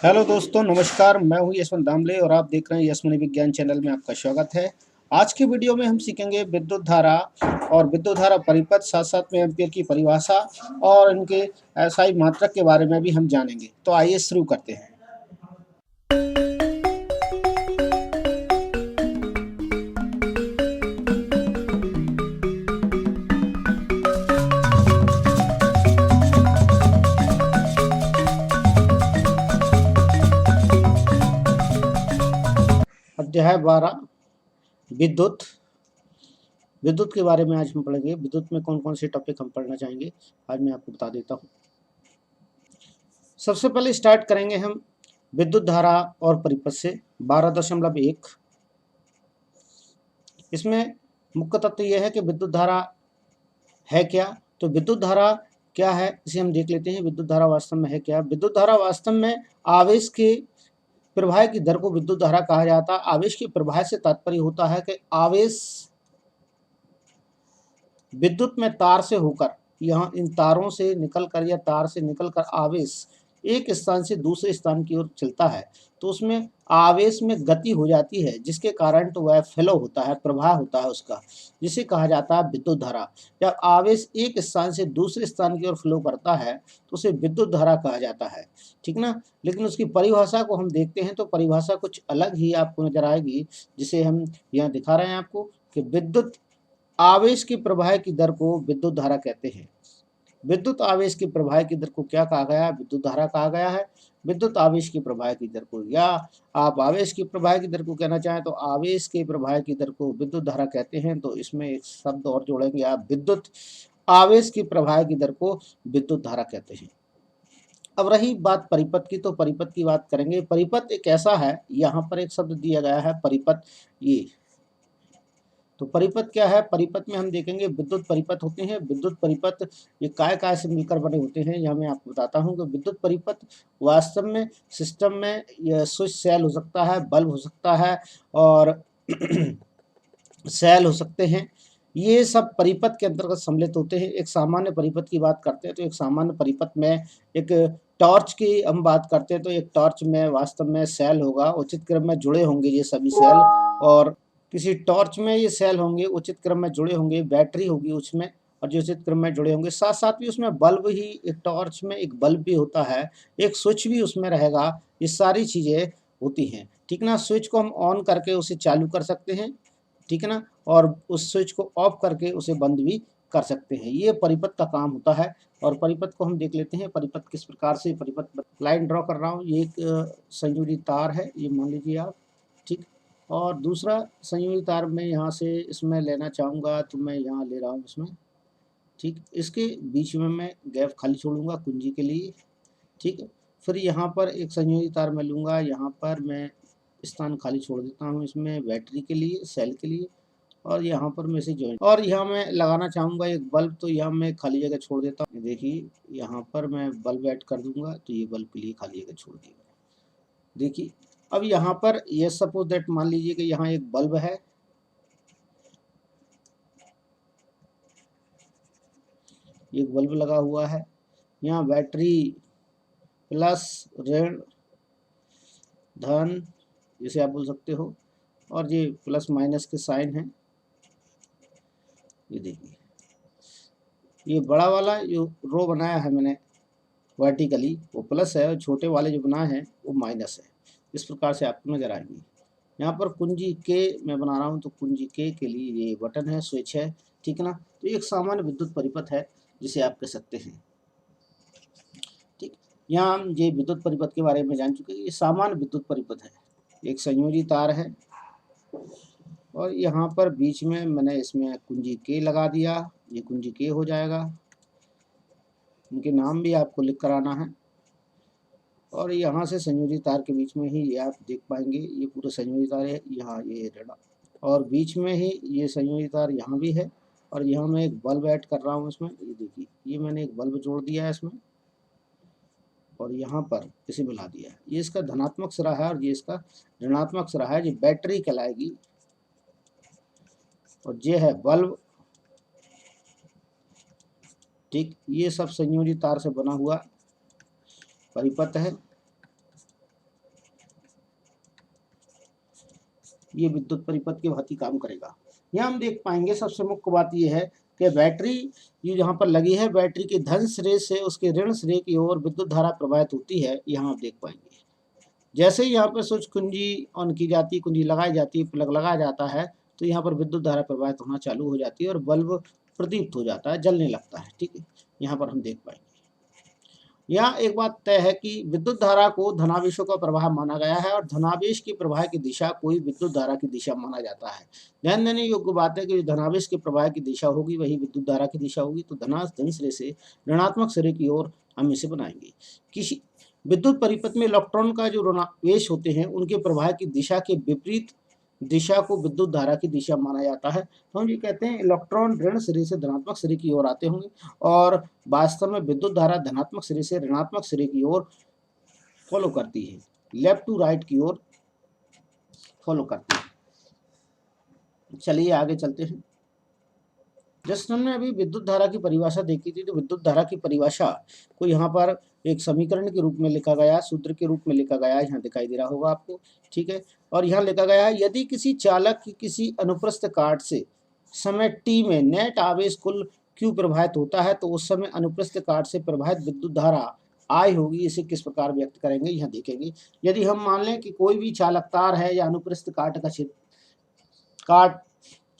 Hello दोस्तों, नमस्कार। मैं हूं यशवंत दामले और आप देख रहे हैं यशमनी विज्ञान चैनल में आपका स्वागत है। आज की वीडियो में हम सीखेंगे विद्युत धारा और विद्युत धारा परिपथ, साथ साथ में एम्पीयर की परिभाषा और इनके एसआई मात्रक के बारे में भी हम जानेंगे। तो आइए शुरू करते हैं। अध्याय 12 विद्युत। विद्युत के बारे में आज हम पढ़ेंगे। विद्युत में कौन कौन से टॉपिक हम पढ़ना चाहेंगे, आज मैं आपको बता देता हूँ। सबसे पहले स्टार्ट करेंगे हम विद्युत धारा और परिपथ से 12.1। इसमें मुख्य तत्व यह है कि विद्युत धारा है क्या। तो विद्युत धारा क्या है, इसे हम देख लेते हैं। विद्युत धारा वास्तव में है क्या। विद्युत धारा वास्तव में आवेश के प्रवाह की दर को विद्युत धारा कहा जाता है। आवेश के प्रवाह से तात्पर्य होता है कि आवेश विद्युत में तार से होकर, यहाँ इन तारों से निकलकर या तार से निकलकर आवेश एक स्थान से दूसरे स्थान की ओर चलता है, तो उसमें आवेश में गति हो जाती है, जिसके कारण तो वह फ्लो होता है, प्रवाह होता है उसका, जिसे कहा जाता है विद्युत धारा। जब आवेश एक स्थान से दूसरे स्थान की ओर फ्लो करता है तो उसे विद्युत धारा कहा जाता है, ठीक ना। लेकिन उसकी परिभाषा को हम देखते हैं तो परिभाषा कुछ अलग ही आपको नजर आएगी, जिसे हम यहाँ दिखा रहे हैं आपको कि विद्युत आवेश के प्रवाह की दर को विद्युत धारा कहते हैं। विद्युत आवेश के प्रवाह की दर को क्या कहा गया है, विद्युत धारा कहा गया है। विद्युत आवेश की प्रवाह की दर को, या आप आवेश की प्रवाह की दर को कहना चाहें तो आवेश के प्रवाह की दर को विद्युत धारा कहते हैं। तो इसमें एक शब्द और जोड़ेंगे आप, विद्युत आवेश की प्रवाह की दर को विद्युत धारा कहते हैं। अब रही बात परिपथ की, तो परिपथ की बात करेंगे। परिपथ एक ऐसा है, यहाँ पर एक शब्द दिया गया है परिपथ। ये तो परिपथ क्या है। परिपथ में हम देखेंगे विद्युत परिपथ होते हैं। विद्युत परिपथ ये काय से मिलकर बने होते हैं, यह मैं आपको बताता हूँ कि विद्युत परिपथ वास्तव में सिस्टम में यह स्विच सेल हो सकता है, बल्ब हो सकता है और सेल हो सकते हैं। ये सब परिपथ के अंतर्गत सम्मिलित होते हैं। एक सामान्य परिपथ की बात करते हैं तो एक सामान्य परिपथ में एक टॉर्च की हम बात करते हैं तो एक टॉर्च में वास्तव में सेल होगा, उचित क्रम में जुड़े होंगे ये सभी सेल, और किसी टॉर्च में ये सेल होंगे, उचित क्रम में जुड़े होंगे, बैटरी होगी उसमें और जो उचित क्रम में जुड़े होंगे। साथ साथ भी उसमें बल्ब ही, एक टॉर्च में एक बल्ब भी होता है, एक स्विच भी उसमें रहेगा। ये सारी चीज़ें होती हैं, ठीक ना। स्विच को हम ऑन करके उसे चालू कर सकते हैं, ठीक है ना, और उस स्विच को ऑफ करके उसे बंद भी कर सकते हैं। ये परिपथ का काम होता है। और परिपथ को हम देख लेते हैं, परिपथ किस प्रकार से। परिपथ लाइन ड्रॉ कर रहा हूँ, ये एक संयोजी तार है, ये मान लीजिए आप, ठीक। और दूसरा संयोजी तार में यहाँ से इसमें लेना चाहूँगा तो मैं यहाँ ले रहा हूँ इसमें, ठीक। इसके बीच में मैं गैप खाली छोड़ूंगा कुंजी के लिए, ठीक है। फिर यहाँ पर एक संयोजी तार मैं लूँगा, यहाँ पर मैं स्थान खाली छोड़ देता हूँ इसमें बैटरी के लिए, सेल के लिए, और यहाँ पर मैं इसे जॉइन, और यहाँ मैं लगाना चाहूँगा एक बल्ब, तो यहाँ मैं खाली जगह छोड़ देता हूँ। देखिए यहाँ पर मैं बल्ब ऐड कर दूंगा तो ये बल्ब के लिए खाली जगह छोड़ दिया। देखिए अब यहाँ पर ये सपोज दैट मान लीजिए कि यहाँ एक बल्ब है, एक बल्ब लगा हुआ है। यहाँ बैटरी प्लस, ऋण, धन जिसे आप बोल सकते हो, और ये प्लस माइनस के साइन है। ये देखिए ये बड़ा वाला जो रो बनाया है मैंने वर्टिकली वो प्लस है, और छोटे वाले जो बनाए हैं वो माइनस है। इस प्रकार से आपको नजर आएंगी। यहाँ पर कुंजी के मैं बना रहा हूँ तो कुंजी के लिए ये बटन है, स्विच है, ठीक है ना। तो एक सामान्य विद्युत परिपथ है जिसे आप कह सकते हैं, ठीक। यहाँ हम ये विद्युत परिपथ के बारे में जान चुके हैं। ये सामान्य विद्युत परिपथ है, एक संयोजी तार है, और यहाँ पर बीच में मैंने इसमें कुंजी के लगा दिया, ये कुंजी के हो जाएगा। इनके नाम भी आपको लिख कर आना है। और यहाँ से संयोजी तार के बीच में ही ये आप देख पाएंगे, ये पूरा संयोजी तार है, यहाँ ये रेडा, और बीच में ही ये संयोजी तार यहाँ भी है। और यहाँ मैं एक बल्ब ऐड कर रहा हूँ इसमें, ये देखिए ये मैंने एक बल्ब जोड़ दिया है इसमें, और यहाँ पर इसे मिला दिया है। ये इसका धनात्मक सिरा है और ये इसका ऋणात्मक सिरा है, ये बैटरी कहलाएगी। और ये है बल्ब, ठीक। ये सब संयोजी तार से बना हुआ परिपथ है। ये विद्युत परिपथ की भांति काम करेगा। यहाँ हम देख पाएंगे सबसे मुख्य बात ये है कि बैटरी ये यहाँ पर लगी है, बैटरी के धन सिरे से उसके ऋण सिरे की ओर विद्युत धारा प्रवाहित होती है। यहाँ आप देख पाएंगे जैसे ही यहाँ पर स्विच कुंजी ऑन की जाती है, कुंजी लगाई जाती है, प्लग लगाया जाता है, तो यहाँ पर विद्युत धारा प्रवाहित होना चालू हो जाती है और बल्ब प्रदीप्त हो जाता है, जलने लगता है। ठीक है, यहाँ पर हम देख पाएंगे। यहाँ एक बात तय है कि विद्युत धारा को धनावेशों का प्रवाह माना गया है और धनावेश के प्रवाह की दिशा कोई विद्युत धारा की दिशा माना जाता है। ध्यान देने योग्य बात है कि धनावेश के प्रवाह की दिशा होगी वही विद्युत धारा की दिशा होगी। तो धन सिरे से ऋणात्मक सिरे की ओर हम इसे बनाएंगे। किसी विद्युत परिपथ में इलेक्ट्रॉन का जो ऋणावेश होते हैं उनके प्रवाह की दिशा के विपरीत दिशा को विद्युत धारा की दिशा माना जाता है। तो हम ये कहते हैं इलेक्ट्रॉन ऋण सिरे से धनात्मक सिरे की ओर आते होंगे और वास्तव में विद्युत धारा धनात्मक सिरे से ऋणात्मक सिरे की ओर फॉलो करती है, लेफ्ट टू राइट की ओर फॉलो करती है। चलिए आगे चलते हैं। जैसे हमने अभी विद्युत धारा की परिभाषा देखी थी, तो विद्युत धारा की परिभाषा को यहाँ पर एक समीकरण के रूप में लिखा गया, सूत्र के रूप में लिखा गया, यहाँ दिखाई दे रहा होगा आपको। ठीक है, और यहाँ लिखा गया है यदि किसी चालक की किसी अनुप्रस्थ काट से समय t में नेट आवेश कुल Q प्रवाहित होता है तो उस समय अनुप्रस्थ काट से प्रवाहित विद्युत धारा I होगी। इसे किस प्रकार व्यक्त करेंगे यहाँ देखेंगे। यदि हम मान लें कि कोई भी चालक तार है या अनुप्रस्थ काट का काट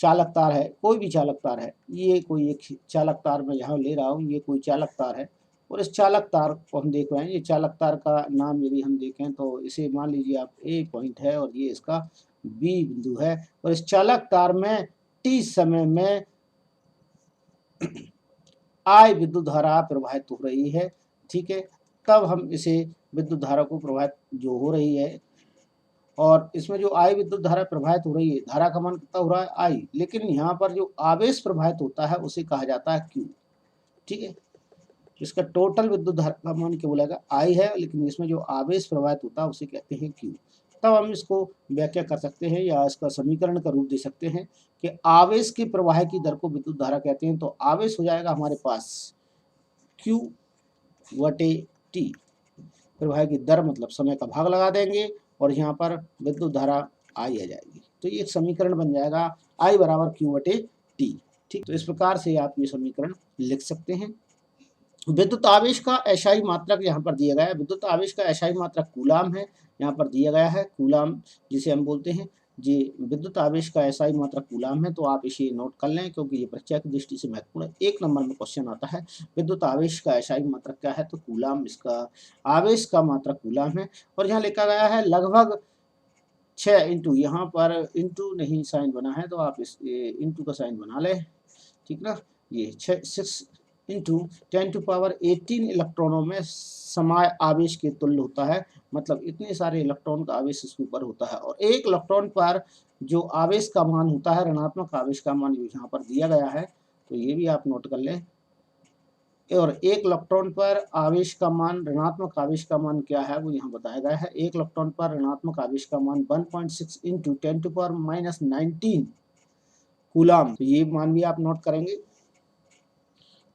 चालक तार है, कोई भी चालक तार है, ये कोई एक चालक तार मैं यहाँ ले रहा हूँ, ये कोई चालक तार है और इस चालक तार को हम देख रहे हैं। ये चालक तार का नाम यदि हम देखें तो इसे मान लीजिए आप A पॉइंट है और ये इसका B बिंदु है और इस चालक तार में T समय में I विद्युत धारा प्रवाहित हो रही है। ठीक है, तब हम इसे विद्युत धारा को प्रवाहित जो हो रही है और इसमें जो I विद्युत धारा प्रवाहित हो रही है, धारा का मान कितना हो रहा है I, लेकिन यहाँ पर जो आवेश प्रवाहित होता है उसे कहा जाता है Q। ठीक है, इसका टोटल विद्युत धारा का मान क्या बोलेगा I है, लेकिन इसमें जो आवेश प्रवाहित होता है उसे कहते हैं Q। तब हम इसको व्याख्या कर सकते हैं या इसका समीकरण का रूप दे सकते हैं कि आवेश के प्रवाह की दर को विद्युत धारा कहते हैं। तो आवेश हो जाएगा हमारे पास Q बटे T, प्रवाह की दर मतलब समय का भाग लगा देंगे और यहाँ पर विद्युत धारा I आ जाएगी। तो ये एक समीकरण बन जाएगा I बराबर Q बटे T। ठीक, तो इस प्रकार से आप ये समीकरण लिख सकते हैं। विद्युत आवेश का एसआई मात्रक यहाँ पर दिया गया है। विद्युत आवेश का एसआई मात्रक कूलाम है, यहाँ पर दिया गया है कूलाम जिसे हम बोलते हैं जी। विद्युत आवेश का एसआई मात्रक कूलाम है, तो आप इसे नोट कर लें क्योंकि ये परीक्षा की दृष्टि से महत्वपूर्ण है। 1 नंबर में क्वेश्चन आता है विद्युत आवेश का एसआई मात्रक क्या है, तो कूलाम इसका आवेश का मात्रक कूलाम है। और यहाँ लिखा गया है लगभग 6 इंटू, यहाँ पर इंटू नहीं साइन बना है तो आप इस इंटू का साइन बना लें। ठीक ना, ये 6 इंटू 10⁻18 इलेक्ट्रॉनों में समय आवेश के तुल्य होता है। मतलब इतने सारे इलेक्ट्रॉन का आवेश इसके ऊपर होता है और एक इलेक्ट्रॉन पर जो आवेश का मान होता है, ऋणात्मक आवेश का मान यहाँ पर दिया गया है, तो ये भी आप नोट कर लें। और एक इलेक्ट्रॉन पर आवेश का मान, ऋणात्मक आवेश का मान क्या है वो यहाँ बताया गया है। एक इलेक्ट्रॉन पर ऋणात्मक आवेश का मान 1.6 इंटू 10⁻−19 कूलाम, तो ये मान भी आप नोट करेंगे।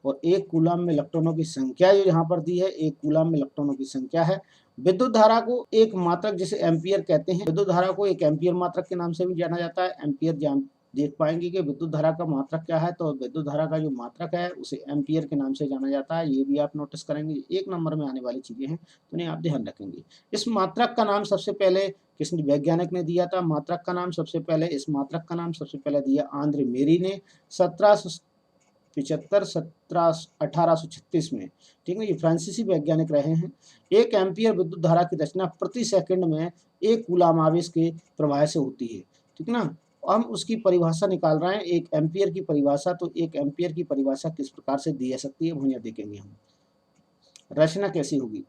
और एक कूलाम में इलेक्ट्रॉनों की संख्या जो यहाँ पर दी है, एक कूलाम में इलेक्ट्रॉनों की संख्या है। विद्युत धारा को एक मात्रक जिसे एम्पियर कहते हैं, विद्युत धारा को एक एम्पियर मात्रक के नाम से भी जाना जाता है। एम्पियर देख पाएंगे कि विद्युत धारा का मात्रक क्या है, तो विद्युत धारा का जो मात्रक है उसे एम्पियर के नाम से जाना जाता है। ये भी आप नोटिस करेंगे, 1 नंबर में आने वाली चीजें हैं, तो इन्हें आप ध्यान रखेंगे। इस मात्रक का नाम सबसे पहले किस वैज्ञानिक ने दिया था? मात्रक का नाम सबसे पहले, इस मात्रक का नाम सबसे पहले दिया आंद्रे मेरी ने 1836 में। ठीक है, ये फ्रांसीसी वैज्ञानिक रहे हैं। 1 एम्पियर विद्युत धारा की रचना प्रति सेकंड में 1 कूलाम आवेश के प्रवाह से होती है। ठीक ना, हम उसकी परिभाषा निकाल रहे हैं 1 एम्पियर की परिभाषा। तो 1 एम्पियर की परिभाषा किस प्रकार से दी जा सकती है वो यहाँ देखेंगे हम। रचना कैसी होगी,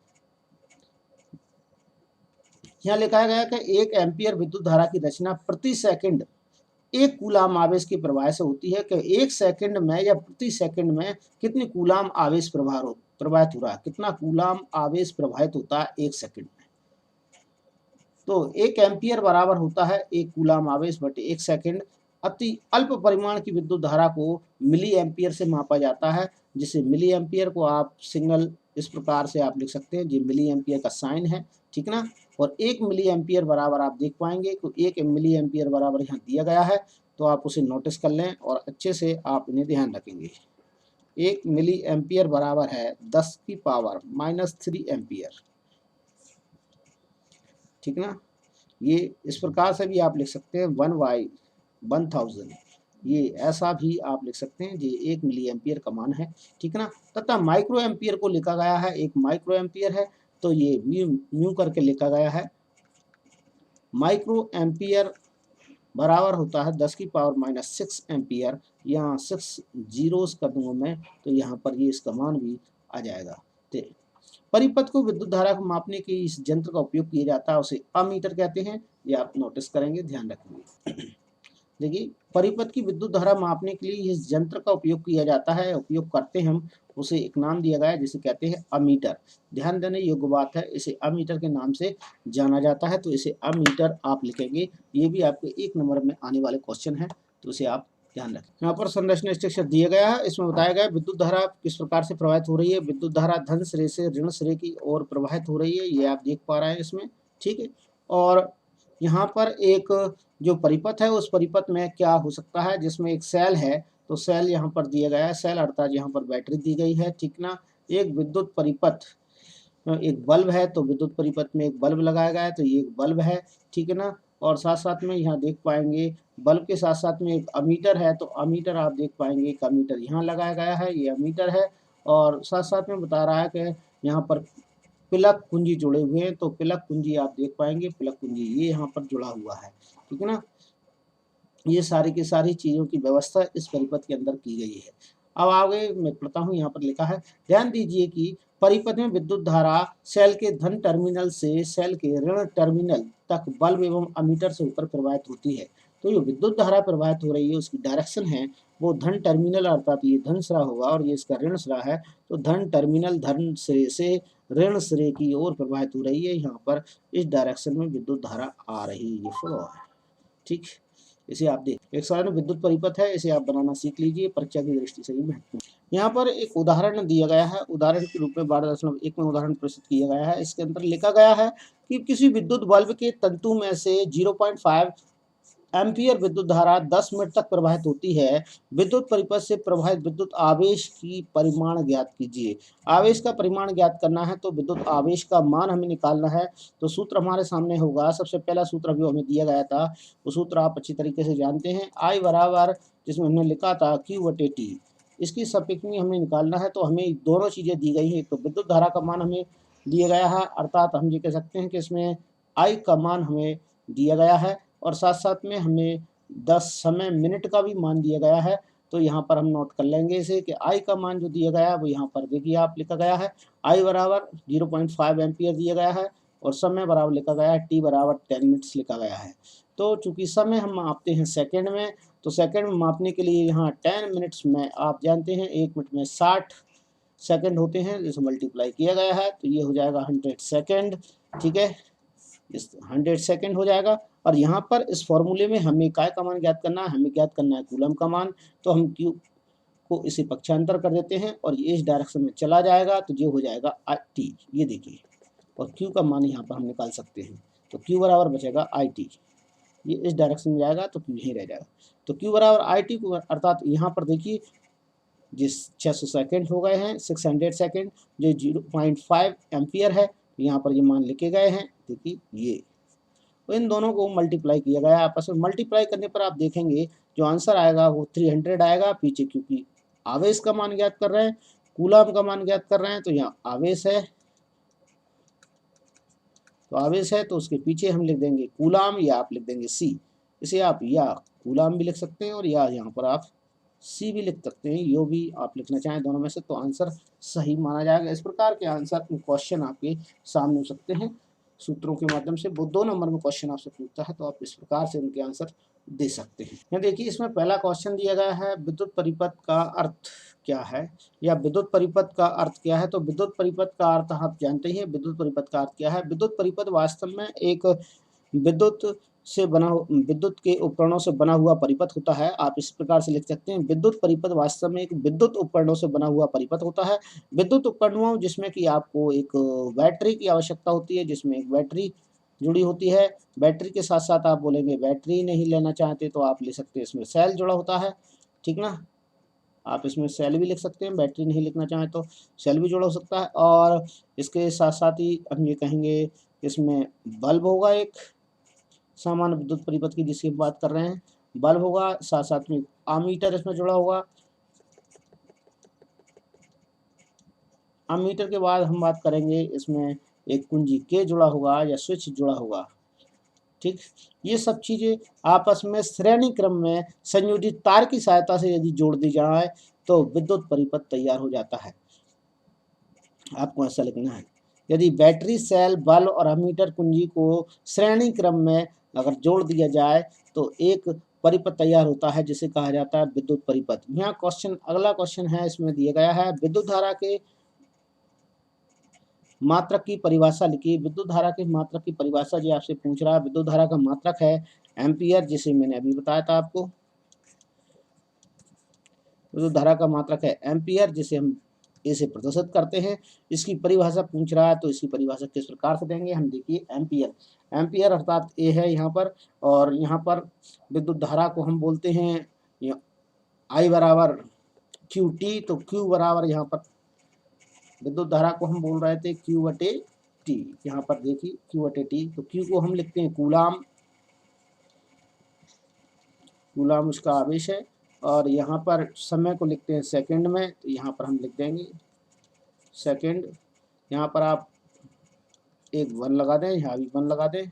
यहाँ लिखा गया कि 1 एम्पियर विद्युत धारा की रचना प्रति सेकंड 1 कूलाम आवेश के प्रवाह से होती है कि 1 सेकंड में या प्रति सेकंड में कितने कूलाम आवेश प्रवाहित हो रहा है, कितना कूलाम आवेश प्रवाहित होता है 1 सेकंड में। तो 1 एम्पियर बराबर होता है 1 कूलाम आवेश बटे 1 सेकंड। अति अल्प परिमाण की विद्युत धारा को मिली एम्पियर से मापा जाता है, जिसे मिली एम्पियर को आप सिग्नल इस प्रकार से आप लिख सकते हैं, जी मिली एम्पियर का साइन है। ठीक ना, और 1 मिली एम्पियर बराबर आप देख पाएंगे कि 1 मिली एम्पियर बराबर यहाँ दिया गया है, तो आप उसे नोटिस कर लें और अच्छे से आप इन्हें ध्यान रखेंगे। 1 मिली एम्पियर बराबर है 10 की पावर -3 एम्पियर, ठीक ना। ये इस प्रकार से भी आप लिख सकते हैं 1/1000, ये ऐसा भी आप लिख सकते हैं, ये 1 मिली एम्पियर का मान है, ठीक ना। तथा माइक्रो एम्पियर को लिखा गया है, एक माइक्रो एम्पियर है तो ये म्यू करके लिखा गया है। माइक्रो एम्पियर बराबर होता है 10 की पावर -6 एम्पियर, यहाँ 6 जीरोस कर दूंगा मैं, तो यहाँ पर ये इसका मान भी आ जाएगा। परिपथ को विद्युत धारा को मापने के इस यंत्र का उपयोग किया जाता है, उसे अमीटर कहते हैं, ये आप नोटिस करेंगे, ध्यान रखेंगे। देखिए, परिपथ की विद्युत धारा मापने के लिए इस यंत्र का उपयोग किया जाता है, उपयोग करते हैं हम, उसे एक नाम दिया गया है जिसे कहते हैं अमीटर। ध्यान देने योग्य बात है, इसे अमीटर के नाम से जाना जाता है, तो इसे अमीटर आप लिखेंगे। ये भी आपके 1 नंबर में आने वाले क्वेश्चन है, तो इसे आप ध्यान रखें। यहाँ पर संरचना स्ट्रक्चर दिया गया है, इसमें बताया गया है विद्युत धारा किस प्रकार से प्रवाहित हो रही है। विद्युत धारा धन सिरे से ऋण सिरे की ओर प्रवाहित हो रही है, ये आप देख पा रहे हैं इसमें, ठीक है। और यहाँ पर एक जो परिपथ है, उस परिपथ में क्या हो सकता है, जिसमें एक सेल है, तो सेल यहाँ पर दिया गया है, सेल अर्थात यहाँ पर बैटरी दी गई है, ठीक ना। एक विद्युत परिपथ, एक बल्ब है, तो विद्युत परिपथ में एक बल्ब लगाया गया है, तो ये एक बल्ब है, ठीक है ना। और साथ साथ में यहाँ देख पाएंगे बल्ब के साथ साथ में एक अमीटर है, तो अमीटर आप देख पाएंगे, एक अमीटर यहाँ लगाया गया है, ये अमीटर है। और साथ साथ में बता रहा है कि यहाँ पर पिलक कुंजी जुड़े हुए हैं, तो पिलक कुंजी आप देख पाएंगे, पिलक कुंजी ये यहाँ पर जुड़ा हुआ है, ठीक है ना। ये सारी की सारी चीज़ों की व्यवस्था इस परिपथ के अंदर की गई है। अब आगे मैं पढ़ता हूँ, यहाँ पर लिखा है, ध्यान दीजिए कि परिपथ में विद्युत धारा सेल के धन टर्मिनल से सेल के ऋण टर्मिनल तक बल्ब एवं अमीटर से होकर प्रवाहित होती है। तो जो विद्युत धारा प्रवाहित हो रही है, उसकी डायरेक्शन है वो धन टर्मिनल अर्थात ये धन सिरा होगा, और ये इसका ऋण सिरा है, तो धन टर्मिनल धन सिरे से ऋण सिरे की ओर प्रवाहित हो रही है। यहाँ पर इस डायरेक्शन में विद्युत धारा आ रही है, ये फ्लो है, ठीक। इसे आप देख, एक साधारण विद्युत परिपथ है, इसे आप बनाना सीख लीजिए, परीक्षा की दृष्टि से भी महत्वपूर्ण। यहाँ पर एक उदाहरण दिया गया है, उदाहरण के रूप में 12.1 में उदाहरण प्रस्तुत किया गया है। इसके अंदर लिखा गया है कि किसी विद्युत बल्ब के तंतु में से 0.5 एम्पियर विद्युत धारा 10 मिनट तक प्रवाहित होती है। विद्युत परिपथ से प्रवाहित विद्युत आवेश की परिमाण ज्ञात कीजिए। आवेश का परिमाण ज्ञात करना है, तो विद्युत आवेश का मान हमें निकालना है। तो सूत्र हमारे सामने होगा, सबसे पहला सूत्र अभी हमें दिया गया था, वो सूत्र आप अच्छी तरीके से जानते हैं, I बराबर, जिसमें हमने लिखा था Q/T, इसकी सापेक्ष में हमें निकालना है। तो हमें दोनों चीज़ें दी गई हैं, तो विद्युत धारा का मान हमें दिया गया है, अर्थात हम ये कह सकते हैं कि इसमें I का मान हमें दिया गया है, और साथ साथ में हमें 10 समय मिनट का भी मान दिया गया है। तो यहाँ पर हम नोट कर लेंगे इसे कि I का मान जो दिया गया है वो यहाँ पर देखिए आप लिखा गया है, I बराबर 0.5 एम्पियर दिया गया है, और समय बराबर लिखा गया है T बराबर 10 मिनट्स लिखा गया है। तो चूंकि समय हम मापते हैं सेकंड में, तो सेकंड में मापने के लिए यहाँ 10 मिनट्स में आप जानते हैं 1 मिनट में 60 सेकंड होते हैं, जिसे मल्टीप्लाई किया गया है, तो ये हो जाएगा 100 सेकंड, ठीक है, इस 100 सेकंड हो जाएगा। और यहाँ पर इस फॉर्मूले में हमें काय का मान ज्ञात करना है, हमें ज्ञात करना है कूलम का मान, तो हम क्यू को इसे पक्षांतर कर देते हैं और ये इस डायरेक्शन में चला जाएगा, तो ये हो जाएगा IT, ये देखिए, और क्यू का मान यहाँ पर हम निकाल सकते हैं, तो क्यू बराबर बचेगा IT, ये इस डायरेक्शन में जाएगा तो क्यू यहीं रह जाएगा, तो क्यू बराबर IT को, अर्थात यहाँ पर देखिए जिस 600 सेकेंड हो गए हैं, 600 सेकेंड, जो 0.5 एम्पियर है, तो यहाँ पर ये मान लिखे गए हैं, देखिए ये, तो इन दोनों को मल्टीप्लाई किया गया आपस में। मल्टीप्लाई करने पर आप देखेंगे जो आंसर आएगा वो 300 आएगा पीछे, क्योंकि आवेश का मान ज्ञात कर रहे हैं, कूलम का मान ज्ञात कर रहे हैं, तो यहाँ आवेश है, तो आवेश है, तो उसके पीछे हम लिख देंगे कूलम, या आप लिख देंगे C। इसे आप या कूलम भी लिख सकते हैं, और या यहाँ पर आप C भी लिख सकते हैं, यो भी आप लिखना चाहें, दोनों में से, तो आंसर सही माना जाएगा। इस प्रकार के आंसर क्वेश्चन आपके सामने हो सकते हैं सूत्रों के माध्यम से। वो 2 नंबर में क्वेश्चन आपसे पूछता है, तो आप इस प्रकार से उनके आंसर दे सकते हैं। यहाँ देखिए, इसमें पहला क्वेश्चन दिया गया है, विद्युत परिपथ का अर्थ क्या है, या विद्युत परिपथ का अर्थ क्या है। तो विद्युत परिपथ का अर्थ आप जानते हैं, विद्युत परिपथ का अर्थ क्या है। विद्युत परिपथ वास्तव में एक विद्युत से बना, विद्युत के उपकरणों से बना हुआ परिपथ होता है। आप इस प्रकार से लिख सकते हैं, विद्युत परिपथ वास्तव में एक विद्युत उपकरणों से बना हुआ परिपथ होता है। विद्युत उपकरणों जिसमें कि आपको एक बैटरी की आवश्यकता होती है, जिसमें एक बैटरी जुड़ी होती है। बैटरी के साथ साथ आप बोलेंगे बैटरी नहीं लेना चाहते तो आप ले सकते हैं इसमें सेल जुड़ा होता है, ठीक ना। आप इसमें सेल भी लिख सकते हैं, बैटरी नहीं लिखना चाहें तो सेल भी जुड़ा हो सकता है। और इसके साथ साथ ही हम ये कहेंगे इसमें बल्ब होगा, एक सामान्य विद्युत परिपथ की जिसकी बात कर रहे हैं, बल्ब होगा, साथ साथ में अमीटर इसमें जुड़ा होगा। अमीटर के बाद हम बात करेंगे इसमें एक कुंजी के जुड़ा होगा या स्विच जुड़ा होगा, ठीक। ये सब चीज़ें आपस में श्रेणी क्रम में संयोजित तार की सहायता से यदि जोड़ दी जाए तो विद्युत परिपथ तैयार हो जाता है। आपको ऐसा लिखना है, यदि बैटरी, सेल, बल्ब और अमीटर कुंजी को श्रेणी क्रम में अगर जोड़ दिया जाए तो एक परिपथ तैयार होता है जिसे कहा जाता है विद्युत परिपथ। यहाँ क्वेश्चन, अगला क्वेश्चन है इसमें दिया गया है विद्युत धारा के मात्रक की परिभाषा लिखिए। विद्युत धारा के मात्रक की परिभाषा जी आपसे पूछ रहा है। विद्युत धारा का मात्रक है एम्पियर, जिसे मैंने अभी बताया था आपको। विद्युत धारा का मात्रक है एम्पियर, जिसे हम ए से प्रदर्शित करते हैं। इसकी परिभाषा पूछ रहा है तो इसकी परिभाषा किस प्रकार से देंगे हम, देखिए एम्पियर, एम्पियर अर्थात ए है यहाँ पर, और यहाँ पर विद्युत धारा को हम बोलते हैं आई बराबर क्यू टी। तो क्यू बराबर यहाँ पर विद्युत धारा को हम बोल रहे थे क्यू बटे टी। यहाँ पर देखिए क्यू बटे टी, तो क्यू को हम लिखते हैं कूलाम, कूलाम उसका आवेश है। और यहाँ पर समय को लिखते हैं सेकंड में, तो यहाँ पर हम लिख देंगे सेकंड। यहाँ पर आप एक 1 लगा दें, यहाँ भी 1 लगा दें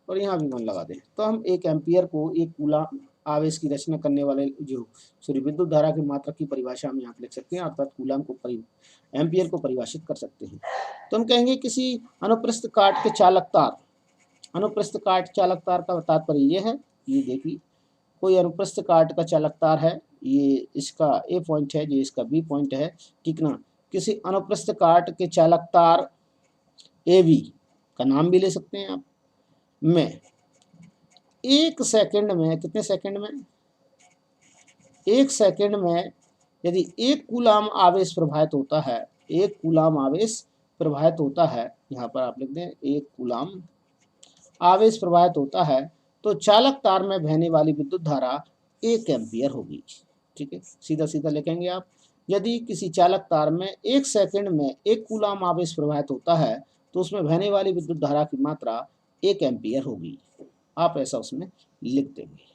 और यहाँ भी 1 लगा दें, तो हम 1 एम्पियर को एक कूलाम आवेश की रचना करने वाले विद्युत धारा की मात्रक की परिभाषा हम यहाँ लिख सकते हैं, अर्थात कूलाम को एम्पियर को परिभाषित कर सकते हैं। तो हम कहेंगे किसी अनुप्रस्थ काट के चालक तार, अनुप्रस्थ काट चालक तार का तात्पर्य ये है, ये देखिए कोई अनुप्रस्थ काट का चालक तार है, ये इसका ए पॉइंट है, ये इसका बी पॉइंट है, ठीक ना। किसी अनुप्रस्थ काट के चालक तार ए बी का नाम भी ले सकते हैं आप, में 1 सेकंड में, कितने सेकंड में, 1 सेकंड में यदि 1 कूलाम आवेश प्रवाहित होता है, 1 कूलाम आवेश प्रवाहित होता है, यहाँ पर आप लिख दें 1 कूलाम आवेश प्रवाहित होता है, तो चालक तार में बहने वाली विद्युत धारा 1 एम्पियर होगी, ठीक है। सीधा सीधा लिखेंगे आप, यदि किसी चालक तार में 1 सेकंड में 1 कूलाम आवेश प्रवाहित होता है तो उसमें बहने वाली विद्युत धारा की मात्रा 1 एम्पियर होगी। आप ऐसा उसमें लिख देंगे।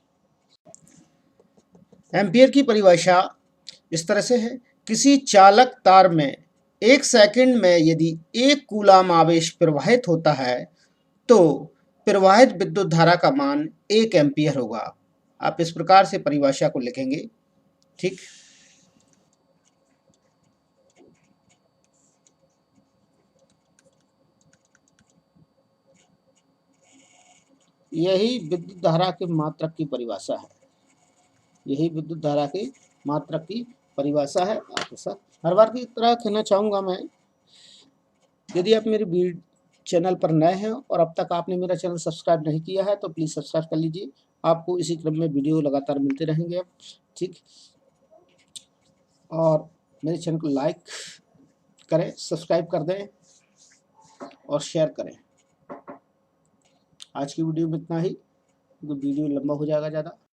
एम्पियर की परिभाषा इस तरह से है, किसी चालक तार में 1 सेकंड में यदि 1 कूलाम आवेश प्रवाहित होता है तो प्रवाहित विद्युत धारा का मान 1 एम्पियर होगा। आप इस प्रकार से परिभाषा को लिखेंगे, ठीक। यही विद्युत धारा के मात्रक की परिभाषा है, यही विद्युत धारा की मात्रक की परिभाषा है। आपके साथ हर बार की तरह कहना चाहूँगा मैं, यदि आप मेरे चैनल पर नए हैं और अब तक आपने मेरा चैनल सब्सक्राइब नहीं किया है तो प्लीज़ सब्सक्राइब कर लीजिए। आपको इसी क्रम में वीडियो लगातार मिलते रहेंगे अब, ठीक। और मेरे चैनल को लाइक करें, सब्सक्राइब कर दें और शेयर करें। आज की वीडियो में इतना ही, वीडियो लंबा हो जाएगा ज़्यादा।